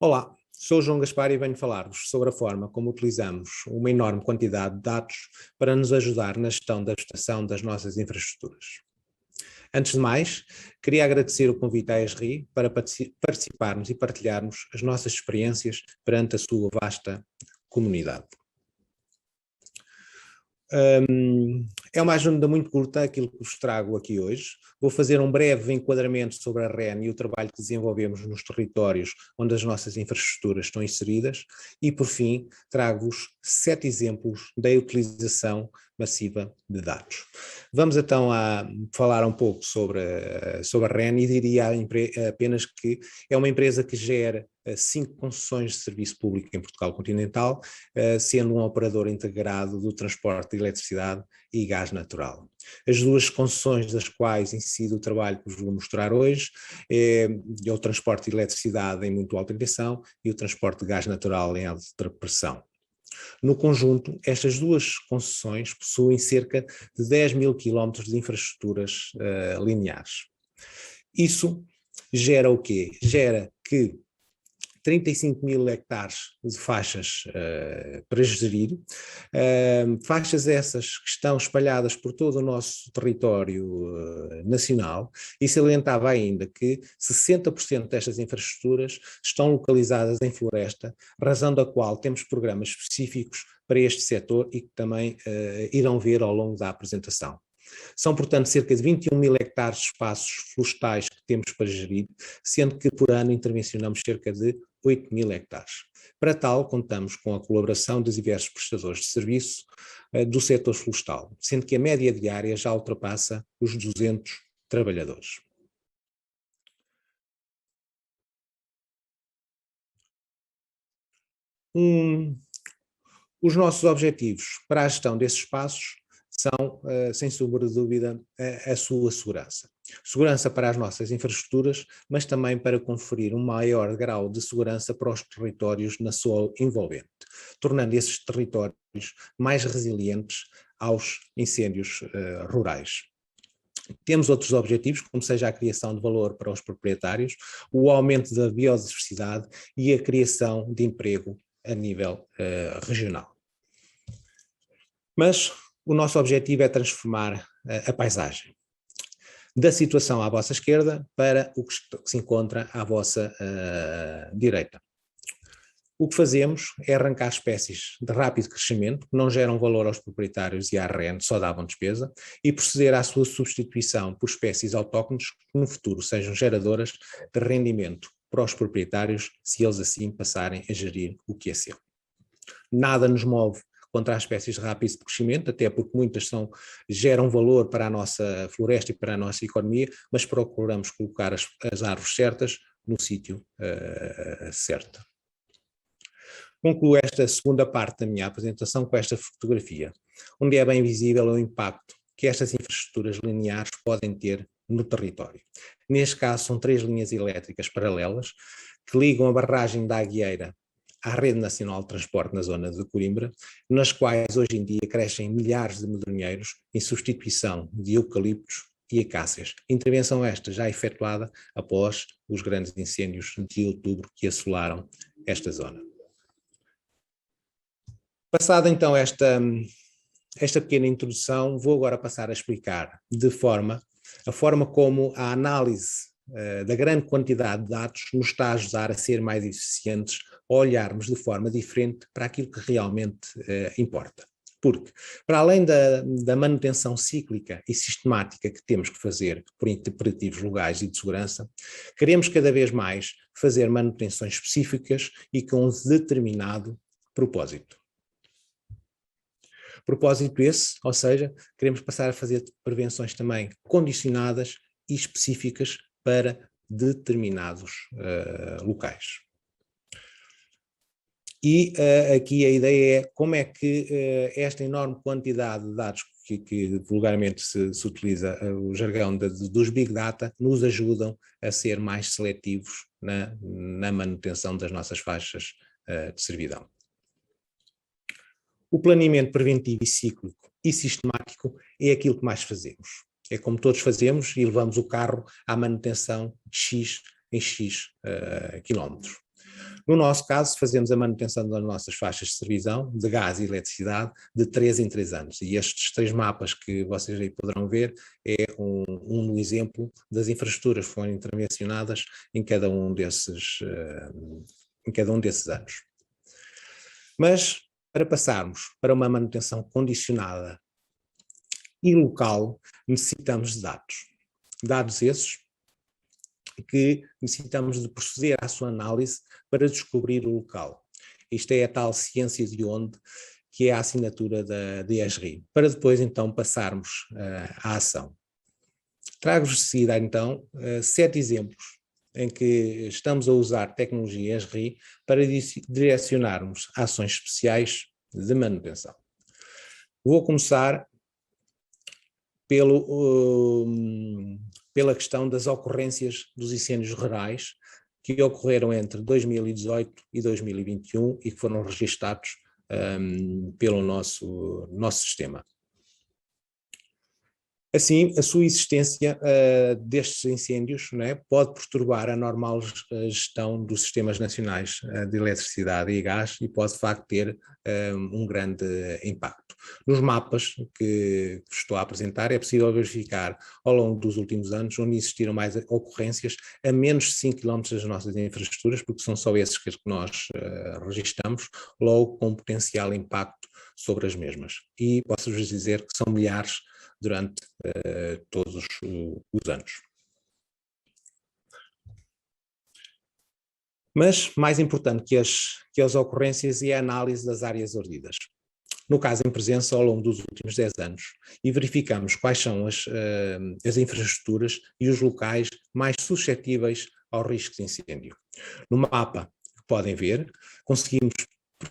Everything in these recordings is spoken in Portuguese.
Olá, sou o João Gaspar e venho falar-vos sobre a forma como utilizamos uma enorme quantidade de dados para nos ajudar na gestão da prestação das nossas infraestruturas. Antes de mais, queria agradecer o convite à ESRI para participarmos e partilharmos as nossas experiências perante a sua vasta comunidade. É uma agenda muito curta aquilo que vos trago aqui hoje. Vou fazer um breve enquadramento sobre a REN e o trabalho que desenvolvemos nos territórios onde as nossas infraestruturas estão inseridas e, por fim, trago-vos 7 exemplos da utilização massiva de dados. Vamos então a falar um pouco sobre a REN e diria apenas que é uma empresa que gera 5 concessões de serviço público em Portugal continental, sendo um operador integrado do transporte de eletricidade e gás natural. As duas concessões das quais incide o trabalho que vos vou mostrar hoje é o transporte de eletricidade em muito alta tensão e o transporte de gás natural em alta pressão. No conjunto, estas duas concessões possuem cerca de 10 mil quilómetros de infraestruturas lineares. Isso gera o quê? Gera que 35 mil hectares de faixas para gerir, faixas essas que estão espalhadas por todo o nosso território nacional, e salientava ainda que 60% destas infraestruturas estão localizadas em floresta, razão da qual temos programas específicos para este setor e que também irão ver ao longo da apresentação. São, portanto, cerca de 21 mil hectares de espaços florestais que temos para gerir, sendo que por ano intervencionamos cerca de 8 mil hectares. Para tal, contamos com a colaboração dos diversos prestadores de serviço do setor florestal, sendo que a média diária já ultrapassa os 200 trabalhadores. Os nossos objetivos para a gestão desses espaços são, sem sombra de dúvida, a sua segurança. Segurança para as nossas infraestruturas, mas também para conferir um maior grau de segurança para os territórios na sua envolvente, tornando esses territórios mais resilientes aos incêndios rurais. Temos outros objetivos, como seja a criação de valor para os proprietários, o aumento da biodiversidade e a criação de emprego a nível regional. Mas o nosso objetivo é transformar a paisagem da situação à vossa esquerda para o que se encontra à vossa direita. O que fazemos é arrancar espécies de rápido crescimento, que não geram valor aos proprietários e à REN, só davam despesa, e proceder à sua substituição por espécies autóctones que no futuro sejam geradoras de rendimento para os proprietários, se eles assim passarem a gerir o que é seu. Nada nos move contra as espécies de rápido crescimento, até porque muitas geram valor para a nossa floresta e para a nossa economia, mas procuramos colocar as árvores certas no sítio certo. Concluo esta segunda parte da minha apresentação com esta fotografia, onde é bem visível o impacto que estas infraestruturas lineares podem ter no território. Neste caso são 3 linhas elétricas paralelas que ligam a barragem da Aguieira à Rede Nacional de Transporte na zona de Coimbra, nas quais hoje em dia crescem milhares de medronheiros em substituição de eucaliptos e acácias. Intervenção esta já efetuada após os grandes incêndios de outubro que assolaram esta zona. Passada então esta pequena introdução, vou agora passar a explicar a forma como a análise da grande quantidade de dados nos está a ajudar a ser mais eficientes, a olharmos de forma diferente para aquilo que realmente importa. Porque, para além da manutenção cíclica e sistemática que temos que fazer por imperativos legais e de segurança, queremos cada vez mais fazer manutenções específicas e com um determinado propósito. Propósito esse, ou seja, queremos passar a fazer prevenções também condicionadas e específicas para determinados locais. E aqui a ideia é como é que esta enorme quantidade de dados que vulgarmente se utiliza o jargão dos Big Data nos ajudam a ser mais seletivos na manutenção das nossas faixas de servidão. O planeamento preventivo e cíclico e sistemático é aquilo que mais fazemos. É como todos fazemos e levamos o carro à manutenção de X em X quilómetros. No nosso caso, fazemos a manutenção das nossas faixas de servição de gás e eletricidade de 3 em 3 anos. E estes 3 mapas que vocês aí poderão ver é um exemplo das infraestruturas que foram intervencionadas em cada um desses anos. Mas, para passarmos para uma manutenção condicionada e local, necessitamos de dados. Dados esses que necessitamos de proceder à sua análise para descobrir o local. Isto é a tal ciência de onde, que é a assinatura da ESRI, para depois então passarmos à ação. Trago-vos de seguida então 7 exemplos em que estamos a usar tecnologia ESRI para direcionarmos ações especiais de manutenção. Vou começar pela questão das ocorrências dos incêndios rurais que ocorreram entre 2018 e 2021 e que foram registados pelo nosso sistema. Assim, a sua existência destes incêndios, né, pode perturbar a normal gestão dos sistemas nacionais de eletricidade e gás e pode de facto ter um grande impacto. Nos mapas que estou a apresentar é possível verificar ao longo dos últimos anos onde existiram mais ocorrências a menos de 5 km das nossas infraestruturas, porque são só esses que nós registramos, logo com potencial impacto sobre as mesmas. E posso-vos dizer que são milhares durante todos os anos. Mas mais importante que as ocorrências é a análise das áreas ardidas. No caso em presença ao longo dos últimos 10 anos, e verificamos quais são as infraestruturas e os locais mais suscetíveis ao risco de incêndio. No mapa que podem ver, conseguimos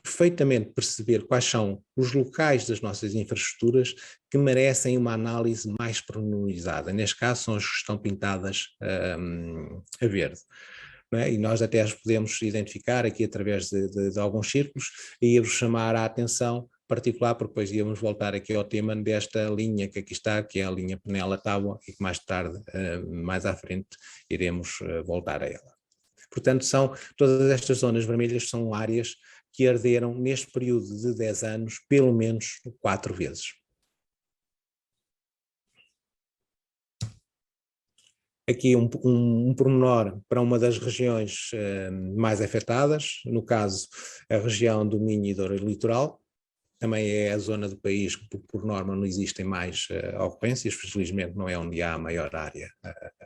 perfeitamente perceber quais são os locais das nossas infraestruturas que merecem uma análise mais pormenorizada. Neste caso são as que estão pintadas a verde. E nós até as podemos identificar aqui através de alguns círculos e ia-vos chamar a atenção particular, porque depois íamos voltar aqui ao tema desta linha que aqui está, que é a linha Penela-Tábua, e que mais tarde, mais à frente, iremos voltar a ela. Portanto, todas estas zonas vermelhas são áreas que arderam neste período de 10 anos, pelo menos 4 vezes. Aqui um pormenor para uma das regiões mais afetadas, no caso a região do Minho e Douro Litoral. Também é a zona do país que por norma não existem mais ocorrências, felizmente não é onde há a maior área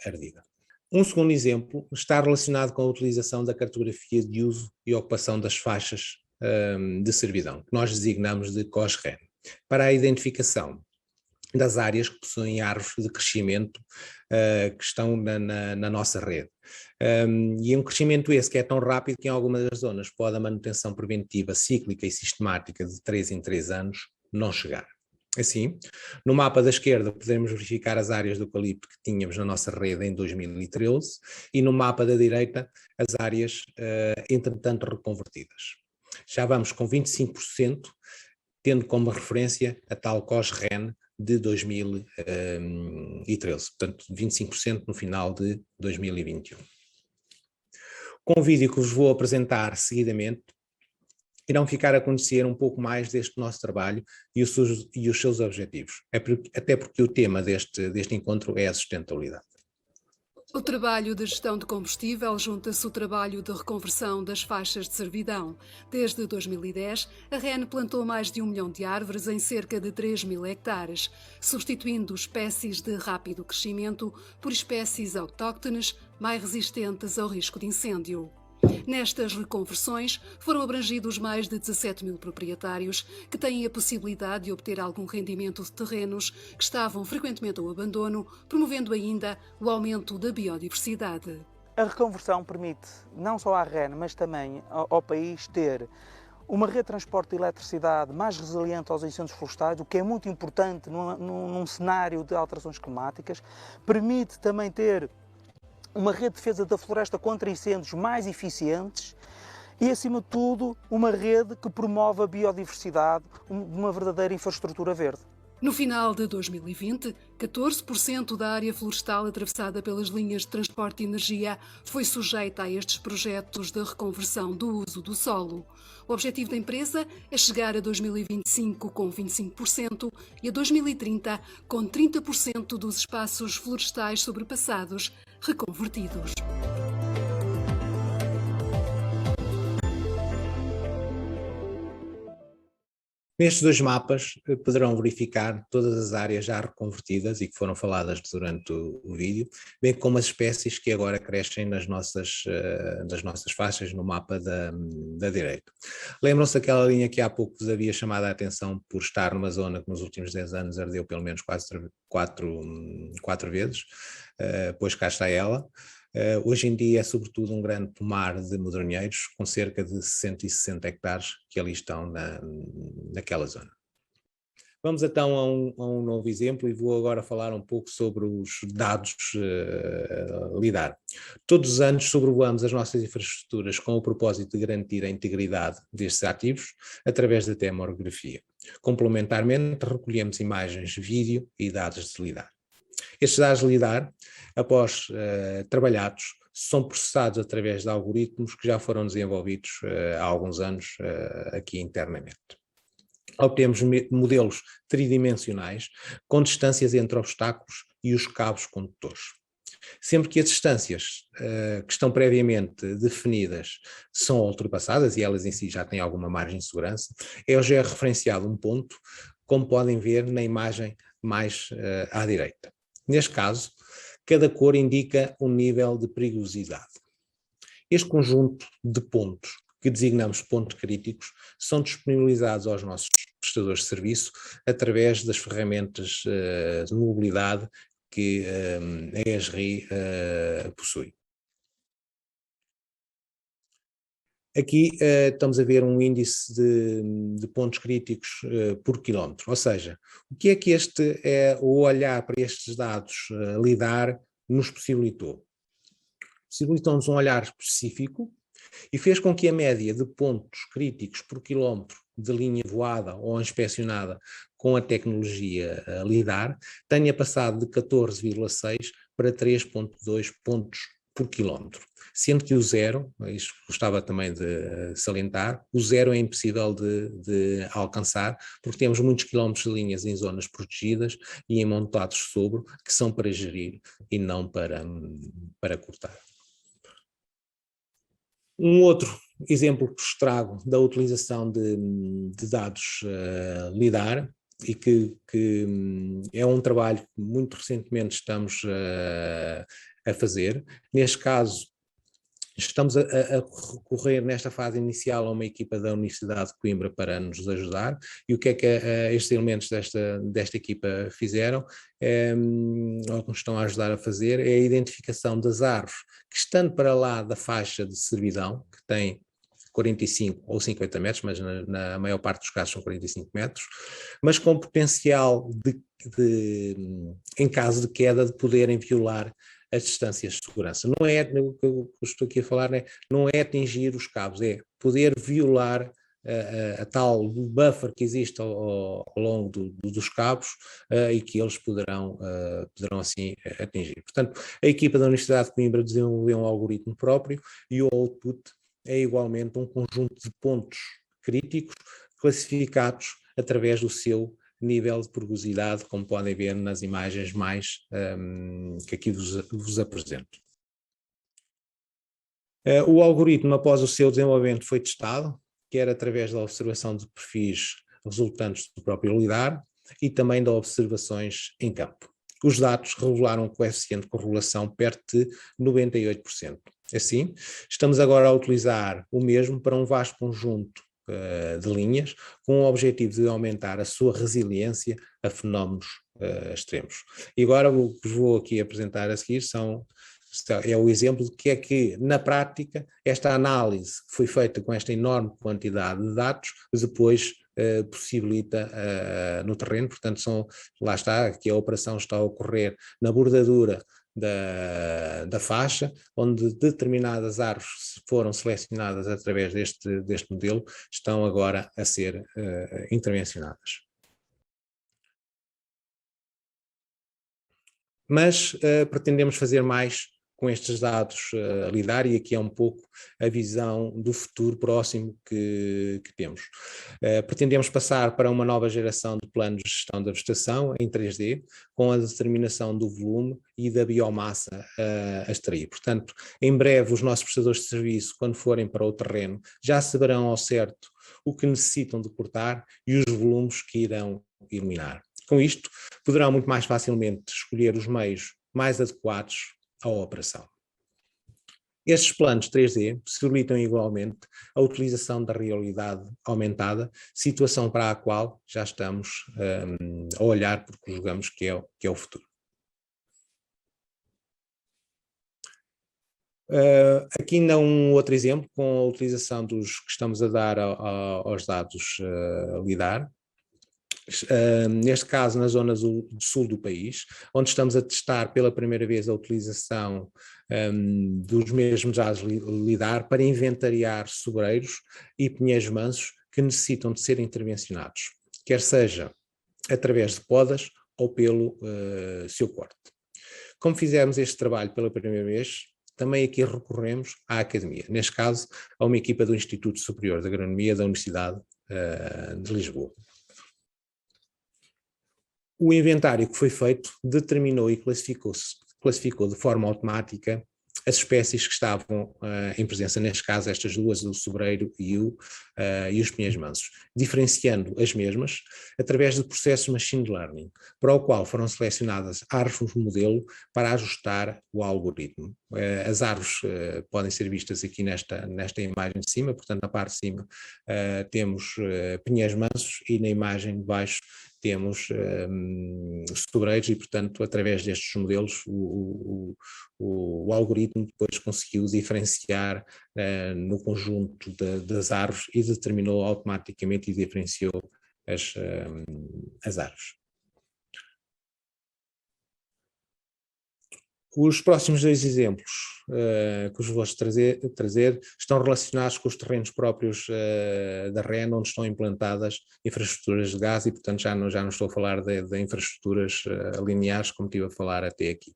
ardida. Um segundo exemplo está relacionado com a utilização da cartografia de uso e ocupação das faixas de servidão, que nós designamos de COSREN, para a identificação das áreas que possuem árvores de crescimento que estão na nossa rede. E um crescimento esse que é tão rápido que em algumas das zonas pode a manutenção preventiva cíclica e sistemática de 3 em 3 anos não chegar. Assim, no mapa da esquerda podemos verificar as áreas do eucalipto que tínhamos na nossa rede em 2013 e no mapa da direita as áreas entretanto reconvertidas. Já vamos com 25%, tendo como referência a tal COSREN de 2013, portanto 25% no final de 2021. Com o vídeo que vos vou apresentar seguidamente, irão ficar a conhecer um pouco mais deste nosso trabalho e os seus objetivos, até porque o tema deste encontro é a sustentabilidade. O trabalho de gestão de combustível junta-se ao trabalho de reconversão das faixas de servidão. Desde 2010, a REN plantou mais de 1 milhão de árvores em cerca de 3.000 hectares, substituindo espécies de rápido crescimento por espécies autóctones mais resistentes ao risco de incêndio. Nestas reconversões foram abrangidos mais de 17.000 proprietários que têm a possibilidade de obter algum rendimento de terrenos que estavam frequentemente ao abandono, promovendo ainda o aumento da biodiversidade. A reconversão permite não só à REN, mas também ao país ter uma rede de transporte de eletricidade mais resiliente aos incêndios florestais, o que é muito importante num cenário de alterações climáticas. Permite também ter uma rede de defesa da floresta contra incêndios mais eficientes e, acima de tudo, uma rede que promove a biodiversidade, uma verdadeira infraestrutura verde. No final de 2020, 14% da área florestal atravessada pelas linhas de transporte de energia foi sujeita a estes projetos de reconversão do uso do solo. O objetivo da empresa é chegar a 2025 com 25% e a 2030 com 30% dos espaços florestais sobrepassados reconvertidos. Nestes dois mapas poderão verificar todas as áreas já reconvertidas e que foram faladas durante o vídeo, bem como as espécies que agora crescem nas nossas faixas no mapa da direita. Lembram-se daquela linha que há pouco vos havia chamado a atenção por estar numa zona que nos últimos 10 anos ardeu pelo menos quatro vezes, pois cá está ela. Hoje em dia é sobretudo um grande pomar de medronheiros, com cerca de 160 hectares que ali estão naquela zona. Vamos então a um novo exemplo e vou agora falar um pouco sobre os dados LIDAR. Todos os anos sobrevoamos as nossas infraestruturas com o propósito de garantir a integridade destes ativos através da termografia. Complementarmente, recolhemos imagens, vídeo e dados de LIDAR. Estes dados LIDAR, após trabalhados, são processados através de algoritmos que já foram desenvolvidos há alguns anos aqui internamente. Obtemos modelos tridimensionais com distâncias entre obstáculos e os cabos condutores. Sempre que as distâncias que estão previamente definidas são ultrapassadas, e elas em si já têm alguma margem de segurança, é referenciado um ponto, como podem ver na imagem mais à direita. Neste caso, cada cor indica um nível de perigosidade. Este conjunto de pontos, que designamos pontos críticos, são disponibilizados aos nossos prestadores de serviço através das ferramentas de mobilidade que a ESRI possui. Aqui estamos a ver um índice de pontos críticos por quilómetro, ou seja, o que é que o olhar para estes dados LIDAR nos possibilitou? Possibilitou-nos um olhar específico e fez com que a média de pontos críticos por quilómetro de linha voada ou inspecionada com a tecnologia LIDAR tenha passado de 14,6 para 3,2 pontos por quilómetro, sendo que o zero, isto gostava também de salientar, o zero é impossível de alcançar, porque temos muitos quilómetros de linhas em zonas protegidas e em montados sobre, que são para gerir e não para cortar. Um outro exemplo que vos trago da utilização de dados LIDAR, e que é um trabalho que muito recentemente estamos a fazer. Neste caso, estamos a recorrer nesta fase inicial a uma equipa da Universidade de Coimbra para nos ajudar. E o que é que estes elementos desta equipa fizeram, ou que nos estão a ajudar a fazer, é a identificação das árvores que, estando para lá da faixa de servidão, que tem 45 ou 50 metros, mas na maior parte dos casos são 45 metros, mas com potencial em caso de queda, de poderem violar as distâncias de segurança. Não é, o que eu estou aqui a falar, não é atingir os cabos, é poder violar a tal buffer que existe ao longo dos cabos e que eles poderão assim atingir. Portanto, a equipa da Universidade de Coimbra desenvolveu um algoritmo próprio e o output é igualmente um conjunto de pontos críticos classificados através do seu nível de perigosidade, como podem ver nas imagens mais que aqui vos apresento. O algoritmo, após o seu desenvolvimento, foi testado, quer através da observação de perfis resultantes do próprio LIDAR e também de observações em campo. Os dados revelaram um coeficiente de correlação perto de 98%. Assim, estamos agora a utilizar o mesmo para um vasto conjunto de linhas, com o objetivo de aumentar a sua resiliência a fenómenos extremos. E agora o que vos vou aqui apresentar a seguir é o exemplo de que é que, na prática, esta análise que foi feita com esta enorme quantidade de dados, depois possibilita no terreno. Portanto, lá está, que a operação está a ocorrer na bordadura da faixa, onde determinadas árvores foram selecionadas através deste modelo, estão agora a ser intervencionadas. Mas pretendemos fazer mais com estes dados a lidar, e aqui é um pouco a visão do futuro próximo que temos. Pretendemos passar para uma nova geração de planos de gestão da vegetação em 3D, com a determinação do volume e da biomassa a extrair. Portanto, em breve os nossos prestadores de serviço, quando forem para o terreno, já saberão ao certo o que necessitam de cortar e os volumes que irão eliminar. Com isto, poderão muito mais facilmente escolher os meios mais adequados à operação. Estes planos 3D possibilitam igualmente a utilização da realidade aumentada, situação para a qual já estamos a olhar, porque julgamos que é o futuro. Aqui ainda um outro exemplo com a utilização dos que estamos a dar aos dados LIDAR. Neste caso na zona do sul do país, onde estamos a testar pela primeira vez a utilização dos mesmos dados LIDAR para inventariar sobreiros e pinheiros mansos que necessitam de ser intervencionados, quer seja através de podas ou pelo seu corte. Como fizemos este trabalho pela primeira vez, também aqui recorremos à academia, neste caso a uma equipa do Instituto Superior de Agronomia da Universidade de Lisboa. O inventário que foi feito determinou e classificou de forma automática as espécies que estavam em presença, neste caso estas duas, o sobreiro e os pinheiros mansos, diferenciando as mesmas através de processos de machine learning, para o qual foram selecionadas árvores modelo para ajustar o algoritmo. As árvores podem ser vistas aqui nesta imagem de cima, portanto na parte de cima temos pinheiros mansos e na imagem de baixo temos sobreiros e, portanto, através destes modelos, o algoritmo depois conseguiu diferenciar no conjunto das árvores e determinou automaticamente e diferenciou as árvores. Os próximos dois exemplos que os vou trazer estão relacionados com os terrenos próprios da REN, onde estão implantadas infraestruturas de gás e, portanto, já não estou a falar de infraestruturas lineares, como estive a falar até aqui.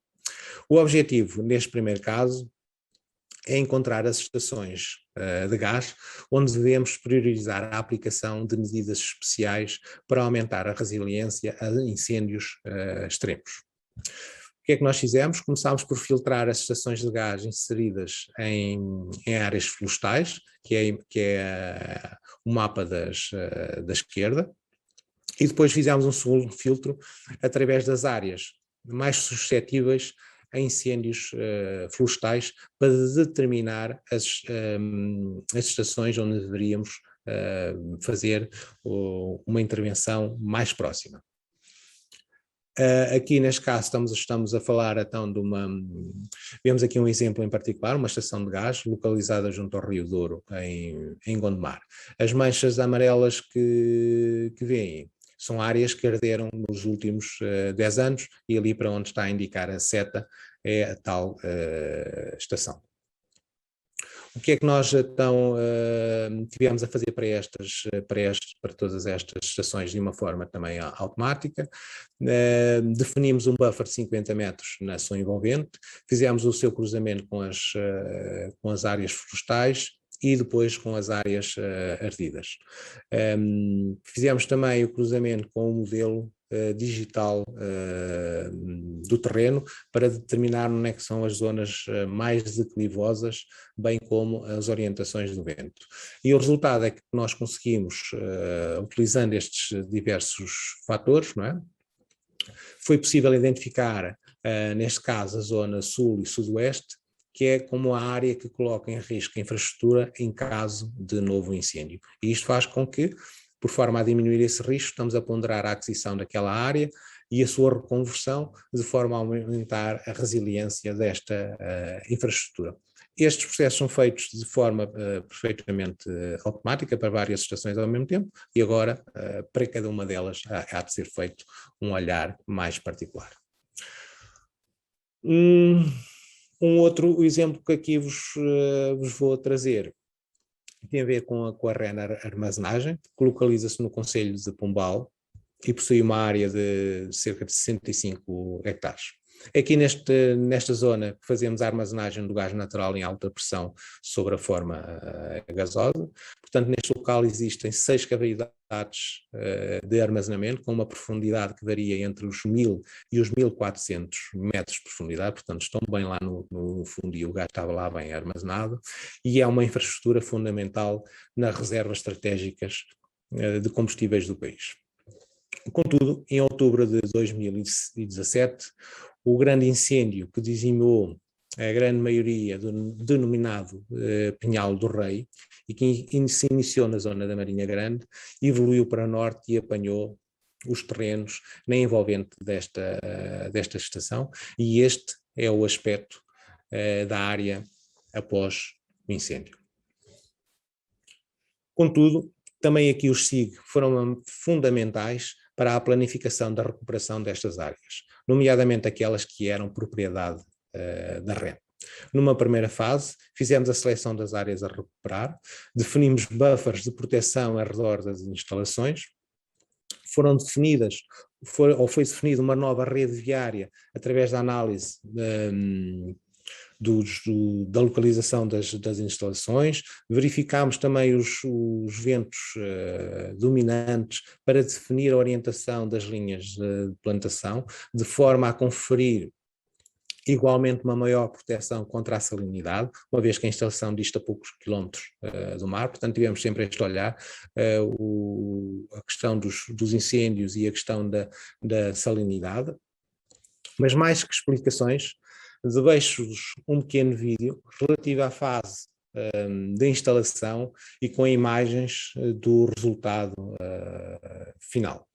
O objetivo, neste primeiro caso, é encontrar as estações de gás onde devemos priorizar a aplicação de medidas especiais para aumentar a resiliência a incêndios extremos. O que é que nós fizemos? Começámos por filtrar as estações de gás inseridas em áreas florestais, que é o mapa da esquerda, e depois fizemos um segundo filtro através das áreas mais suscetíveis a incêndios florestais para determinar as estações onde deveríamos fazer uma intervenção mais próxima. Aqui neste caso estamos a falar então vemos aqui um exemplo em particular, uma estação de gás localizada junto ao Rio Douro, em Gondomar. As manchas amarelas que veem são áreas que arderam nos últimos 10 anos e ali para onde está a indicar a seta é a tal estação. O que é que nós então tivemos a fazer para todas estas estações de uma forma também automática? Definimos um buffer de 50 metros na ação envolvente, fizemos o seu cruzamento com as áreas florestais e depois com as áreas ardidas. Fizemos também o cruzamento com o modelo digital do terreno para determinar onde é que são as zonas mais declivosas, bem como as orientações do vento. E o resultado é que nós conseguimos, utilizando estes diversos fatores, não é? Foi possível identificar, neste caso, a zona sul e sudoeste, que é como a área que coloca em risco a infraestrutura em caso de novo incêndio. E isto faz com que, por forma a diminuir esse risco, estamos a ponderar a aquisição daquela área e a sua reconversão, de forma a aumentar a resiliência desta infraestrutura. Estes processos são feitos de forma perfeitamente automática para várias estações ao mesmo tempo e agora, para cada uma delas, há de ser feito um olhar mais particular. Um outro exemplo que aqui vos vou trazer tem a ver com a REN Armazenagem, que localiza-se no concelho de Pombal e possui uma área de cerca de 65 hectares. Aqui nesta zona fazemos a armazenagem do gás natural em alta pressão sobre a forma gasosa. Portanto, neste local existem 6 cavidades de armazenamento com uma profundidade que varia entre os 1000 e os 1400 metros de profundidade, portanto estão bem lá no fundo e o gás estava lá bem armazenado, e é uma infraestrutura fundamental nas reservas estratégicas de combustíveis do país. Contudo, em outubro de 2017, o grande incêndio que dizimou a grande maioria do denominado Pinhal do Rei, e que se iniciou na zona da Marinha Grande, evoluiu para norte e apanhou os terrenos na envolvente desta estação, e este é o aspecto da área após o incêndio. Contudo, também aqui os SIG foram fundamentais para a planificação da recuperação destas áreas, nomeadamente aquelas que eram propriedade da REN. Numa primeira fase, fizemos a seleção das áreas a recuperar, definimos buffers de proteção ao redor das instalações, foi definida uma nova rede viária através da análise da localização das instalações, verificámos também os ventos dominantes para definir a orientação das linhas de plantação, de forma a conferir igualmente uma maior proteção contra a salinidade, uma vez que a instalação dista poucos quilómetros do mar, portanto tivemos sempre este olhar, a questão dos incêndios e a questão da salinidade. Mas mais que explicações, deixo-vos um pequeno vídeo relativo à fase da instalação e com imagens do resultado final.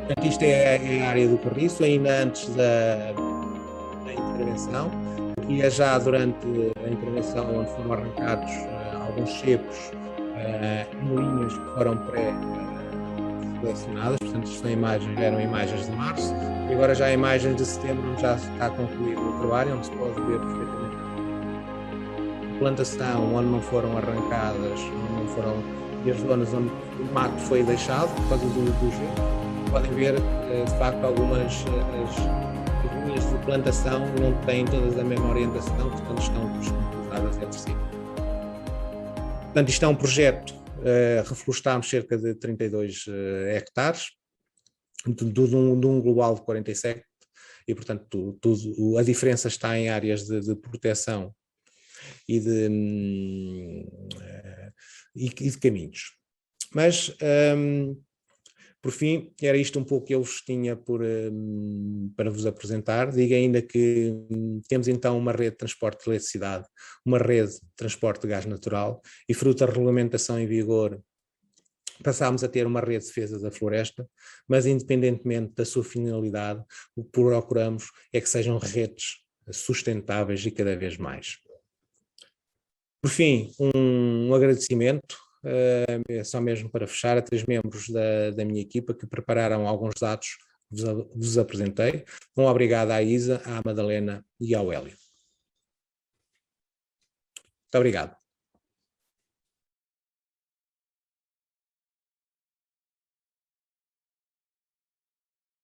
Portanto, isto é a área do Carriço, ainda antes da intervenção, e é já durante a intervenção onde foram arrancados alguns cepos em linhas que foram pré-selecionadas, portanto isto eram imagens de março, e agora já imagens de setembro, onde já está concluído o trabalho, onde se pode ver perfeitamente a plantação, onde não foram arrancadas, e as zonas onde o mato foi deixado por causa do gelo. Podem ver, de facto, algumas as linhas de plantação não têm todas a mesma orientação, portanto estão cruzadas entre si. Portanto, isto é um projeto, reflorestámos cerca de 32 hectares, de um global de 47, e portanto a diferença está em áreas de proteção e de caminhos. Mas, por fim, era isto um pouco que eu vos tinha para vos apresentar. Digo ainda que temos então uma rede de transporte de eletricidade, uma rede de transporte de gás natural, e fruto da regulamentação em vigor passámos a ter uma rede de defesa da floresta, mas independentemente da sua finalidade, o que procuramos é que sejam redes sustentáveis e cada vez mais. Por fim, um agradecimento, é só mesmo para fechar, a 3 membros da minha equipa que prepararam alguns dados que vos apresentei. Um obrigado à Isa, à Madalena e ao Hélio. Muito obrigado.